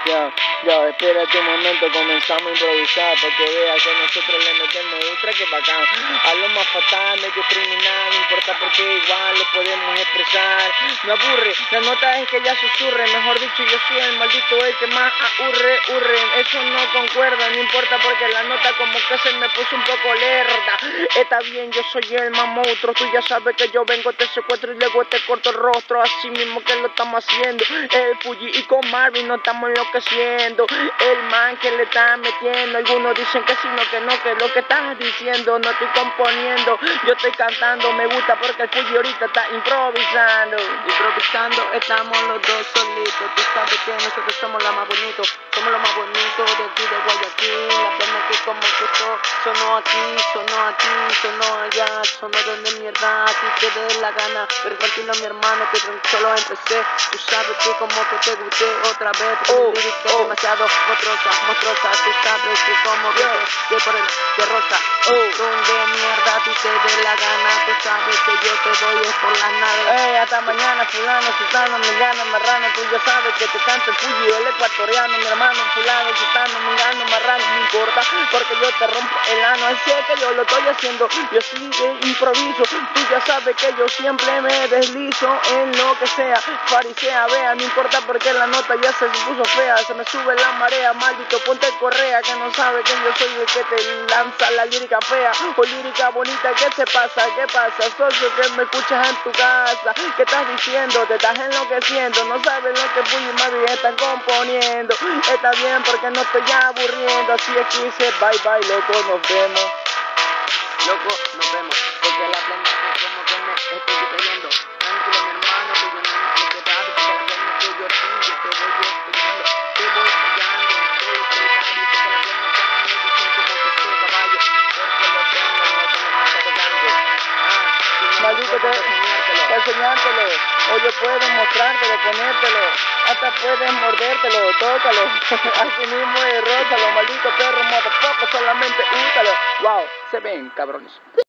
Ya, espérate un momento, comenzamos a improvisar para que veas que nosotros le metemos ultra que bacán. A lo más fatal, medio criminal, no importa porque igual lo podemos expresar. Me aburre, la nota es que ya susurre, mejor dicho yo soy el maldito el que más urre. Eso no concuerda, no importa porque la nota como que se me puso un poco lerda. Está bien, yo soy el más monstruo, tú ya sabes que yo vengo, te secuestro y luego te corto el rostro, así mismo que lo estamos haciendo. El Fuji y con Marvin no estamos enloqueciendo. El man que le está metiendo, algunos dicen que sí, no, que lo que estás diciendo no estoy componiendo, yo estoy cantando, me gusta porque el Fuji ahorita está improvisando, estamos los dos solitos, tú sabes que nosotros somos los más bonitos, somos los más bonitos de aquí de Guayaquil, la pena que como que esto sonó aquí, sonó allá, sonó donde mierda, a ti te dé la gana, pero tranquilo mi hermano que solo empecé, tú sabes que como que te gusté otra vez, porque es demasiado monstruosa, tú sabes que como que por el de rosa, donde mierda a ti te dé la gana, tú sabes que yo te doy es por las naves. Hasta mañana fulano, sultano, mingano, marrano, tú ya sabes que te canta el Fuji, el ecuatoriano, mi hermano fulano, sultano, mingano, marrano, no importa, porque yo te rompo el ano, así es que yo lo estoy haciendo, yo sí de improviso, tú ya sabes que yo siempre me deslizo en lo que sea, farisea, vea, no importa porque la nota ya se puso fea, se me sube la marea, maldito ponte correa, que no sabe que yo soy el que te lanza la lírica fea, o lírica bonita, ¿qué te pasa? ¿Qué pasa? Socio que me escuchas en tu casa, ¿qué estás diciendo? Te estás enloqueciendo, no sabes lo que Fuji y Marvin están componiendo, está bien porque no estoy aburriendo, así es que dice bye bye, loco, nos vemos, porque la plena como que me estoy distrayendo, tranquilo mi hermano, que yo no me he quedado, porque la plena que yo a ti, yo te voy estudiando, estoy solitario, porque la plena que me dicen como que soy caballo, porque lo tengo demasiado grande, maldito te enseñártelo, o yo puedo mostrártelo, ponértelo, hasta puedes mordértelo, tócalo, así mismo es rózalo, maldito perro, motherfucker, solamente úsalo, wow, se ven cabrones.